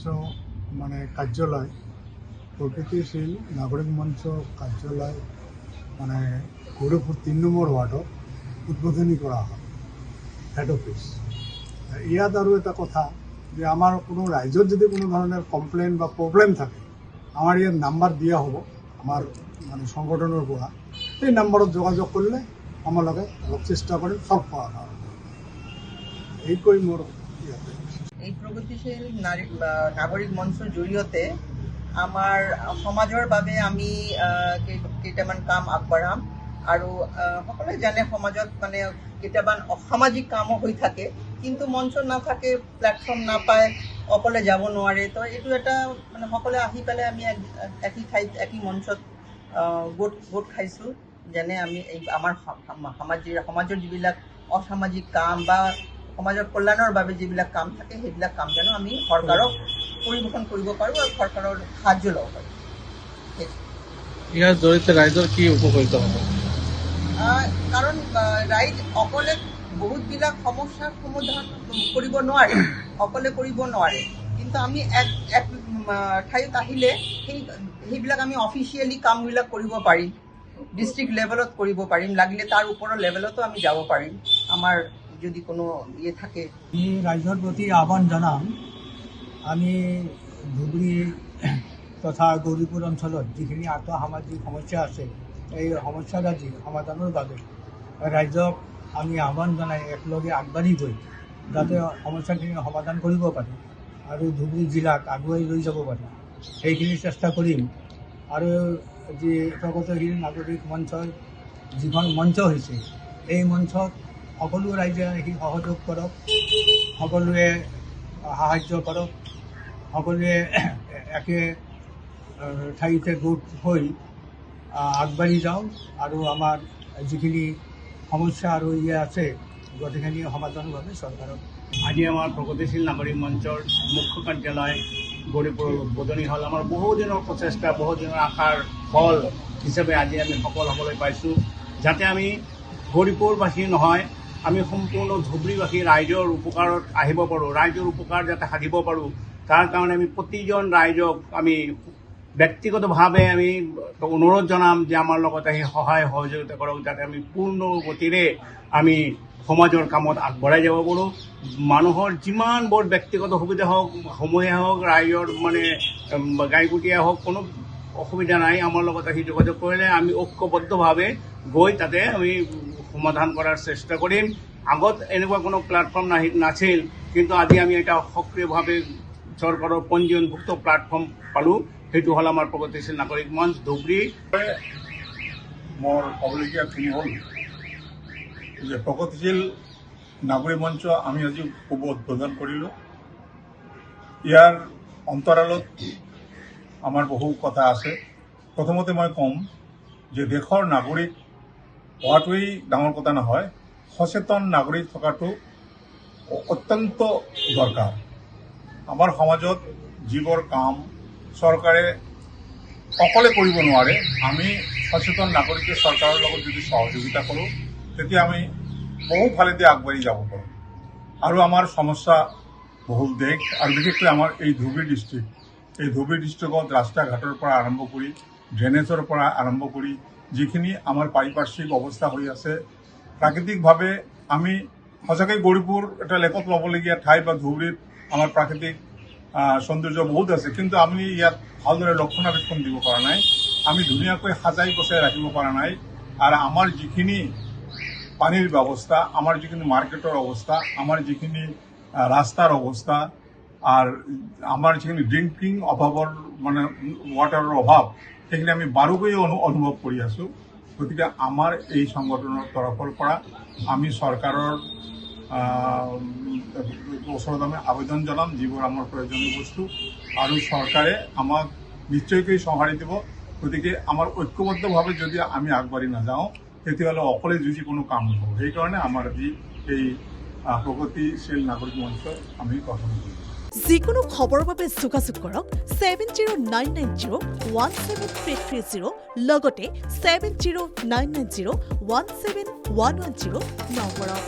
মঞ্চ মানে কাৰ্যালয় প্ৰগতিশীল নাগৰিক মঞ্চ কাৰ্যালয় মানে গৌৰীপুৰ ৩ নম্বৰ ওয়াৰ্ডত উদ্বোধনী কৰা হয় হেড অফিস। ইয়াত আৰু এটা কথা যে আমার কোনো রাইজত যদি কোনো ধরনের কমপ্লেন বা প্রবলেম থাকে আমার ইয়াত নাম্বার দিয়া হ'ব আমার মানে সংগঠনের পৰা, এই নাম্বাৰত যোগাযোগ কৰলে আমাৰ লগে অলপ চেষ্টা কৰে সলভ কৰা হয়। এই কৈ মোৰ ইয়াতে এই প্ৰগতিশীল নাগৰিক মঞ্চৰ জৰিয়তে আমাৰ সমাজৰ বাবে আমি কেইটামান কাম আগবঢ়াম আৰু সকলোৱে জানে সমাজত মানে কেইটামান অসামাজিক কামো হৈ থাকে, কিন্তু মঞ্চ নাথাকে, প্লেটফৰ্ম নাপায়, অকলে যাব নোৱাৰে। তো এইটো এটা মানে সকলোৱে আহি পেলাই আমি একি ঠাইত একি মঞ্চত গোট খাইছোঁ, যেনে আমি এই আমাৰ সমাজৰ যিবিলাক অসামাজিক কাম বা সমাজৰ কল্যাণৰ বাবে যিবিলাক কাম থাকে সেইবিলাক কাম যেন আমি চৰকাৰক পৰিৱেশন কৰিব পাৰোঁ আৰু চৰকাৰৰ সাহায্য ল'ব পাৰোঁ। ইয়াৰ জৰিয়তে ৰাইজৰ কি উপকৃত হ'ব? কাৰণ ৰাইজ অকলে বহুতবিলাক সমস্যাৰ সমাধান কৰিব নোৱাৰে, অকলে কৰিব নোৱাৰে, কিন্তু আমি এক ঠাইত আহিলে সেইবিলাক আমি অফিচিয়েলি কামবিলাক কৰিব পাৰিম, ডিষ্ট্ৰিক্ট লেভেলত কৰিব পাৰিম, লাগিলে তাৰ ওপৰৰ লেভেলতো আমি যাব পাৰিম আমাৰ যদি কোনো ইয়ে থাকে। আমি ৰাইজৰ প্ৰতি আহ্বান জানাম, আমি ধুবুৰী তথা গৌৰীপুৰ অঞ্চলত যিখিনি আৰ্থসামাজিক সমস্যা আছে এই সমস্যাৰাজি সমাধানৰ বাবে ৰাইজক আমি আহ্বান জনাই একেলগে আগবাঢ়ি গৈ যাতে সমস্যাখিনি সমাধান কৰিব পাৰি আৰু ধুবুৰী জিলাক আগুৱাই লৈ যাব পাৰি সেইখিনি চেষ্টা কৰিম। আৰু যি প্ৰগতিশীল নাগৰিক মঞ্চৰ যিখন মঞ্চ হৈছে এই মঞ্চত সকলো ৰাইজে আহি সহযোগ কৰক, সকলোৱে সাহায্য কৰক, সকলোৱে একে ঠাইতে গোট হৈ আগবাঢ়ি যাওঁ আৰু আমাৰ যিখিনি সমস্যা আৰু ইয়ে আছে গোটেইখিনি সমাধানৰ বাবে চৰকাৰক। আজি আমাৰ প্ৰগতিশীল নাগৰিক মঞ্চৰ মুখ্য কাৰ্যালয় গৌৰীপুৰৰ উদ্বোধনী হ'ল। আমাৰ বহুদিনৰ প্ৰচেষ্টা, বহুদিনৰ আশাৰ ফল হিচাপে আজি আমি সফল হ'বলৈ পাইছোঁ। যাতে আমি গৌৰীপুৰবাসী নহয়, আমি সম্পূৰ্ণ ধুবুৰীবাসী ৰাইজৰ উপকাৰত আহিব পাৰোঁ, ৰাইজৰ উপকাৰ যাতে সাধিব পাৰোঁ, তাৰ কাৰণে আমি প্ৰতিজন ৰাইজক আমি ব্যক্তিগতভাৱে আমি অনুৰোধ জনাম যে আমাৰ লগত আহি সহায় সহযোগিতা কৰক, যাতে আমি পূৰ্ণ গতিৰে আমি সমাজৰ কামত আগবঢ়াই যাব পাৰোঁ। মানুহৰ যিমান বৰ ব্যক্তিগত সুবিধা হওক, সমূহে হওক, ৰাইজৰ মানে গাইকুটীয়া হওক, কোনো অসুবিধা নাই। আমাৰ লগত আহি যোগাযোগ কৰিলে আমি ঐক্যবদ্ধভাৱে গৈ তাতে আমি সমাধান কৰাৰ চেষ্টা কৰিম। আগত এনেকুৱা কোনো প্লেটফৰ্ম নাছিল, কিন্তু আজি আমি এটা সক্ৰিয়ভাৱে চৰকাৰৰ পঞ্জীয়নভুক্ত প্লেটফৰ্ম পালোঁ, সেইটো হ'ল আমাৰ প্ৰগতিশীল নাগৰিক মঞ্চ ধুবুৰী। মোৰ ক'বলগীয়াখিনি হ'ল যে প্ৰগতিশীল নাগৰিক মঞ্চ আমি আজি শুভ উদ্বোধন কৰিলোঁ। ইয়াৰ অন্তৰালত আমাৰ বহু কথা আছে। প্ৰথমতে মই ক'ম যে দেশৰ নাগৰিক হোৱাটোৱেই ডাঙৰ কথা নহয়, সচেতন নাগৰিক থকাটো অত্যন্ত দৰকাৰ। আমাৰ সমাজত যিবোৰ কাম চৰকাৰে অকলে কৰিব নোৱাৰে, আমি সচেতন নাগৰিকে চৰকাৰৰ লগত যদি সহযোগিতা কৰোঁ তেতিয়া আমি বহু ফালেদি আগবাঢ়ি যাব পাৰোঁ। আৰু আমাৰ সমস্যা বহুল দেশ আৰু বিশেষকৈ আমাৰ এই ধুবুৰী ডিষ্ট্ৰিক্ট, এই ধুবুৰী ডিষ্ট্ৰিক্টত ৰাস্তা ঘাটৰ পৰা আৰম্ভ কৰি ড্ৰেনেজৰ পৰা আৰম্ভ কৰি যিখিনি আমাৰ পাৰিপাৰ্শ্বিক অৱস্থা হৈ আছে, প্ৰাকৃতিকভাৱে আমি সঁচাকৈ গৌৰীপুৰ এটা লেখত ল'বলগীয়া ঠাই বা ধুবুৰীত আমাৰ প্ৰাকৃতিক সৌন্দৰ্য বহুত আছে, কিন্তু আমি ইয়াত ভালদৰে ৰক্ষণাবেক্ষণ দিব পৰা নাই, আমি ধুনীয়াকৈ সাজাই পচাই ৰাখিব পৰা নাই। আৰু আমাৰ যিখিনি পানীৰ ব্যৱস্থা, আমাৰ যিখিনি মাৰ্কেটৰ অৱস্থা, আমাৰ যিখিনি ৰাস্তাৰ অৱস্থা আৰু আমাৰ যিখিনি ড্ৰিংকিং অভাৱৰ মানে ৱাটাৰৰ অভাৱ, সেইখিনি আমি বাৰুকৈ অনুভৱ কৰি আছোঁ। গতিকে আমাৰ এই সংগঠনৰ তৰফৰ পৰা আমি চৰকাৰৰ ওচৰত আমি আবেদন জনাম যিবোৰ আমাৰ প্ৰয়োজনীয় বস্তু, আৰু চৰকাৰে আমাক নিশ্চয়কৈ সঁহাৰি দিব। গতিকে আমাৰ ঐক্যবদ্ধভাৱে যদি আমি আগবাঢ়ি নাযাওঁ তেতিয়াহ'লে অকলে যুঁজি কোনো কাম নহ'ব। সেইকাৰণে আমাৰ আজি এই প্ৰগতিশীল নাগৰিক মঞ্চ আমি গঠন কৰিম। যিকোনো খবৰৰ বাবে যোগাযোগ কৰক 7099017330 লগতে 7099017110 নম্বৰত।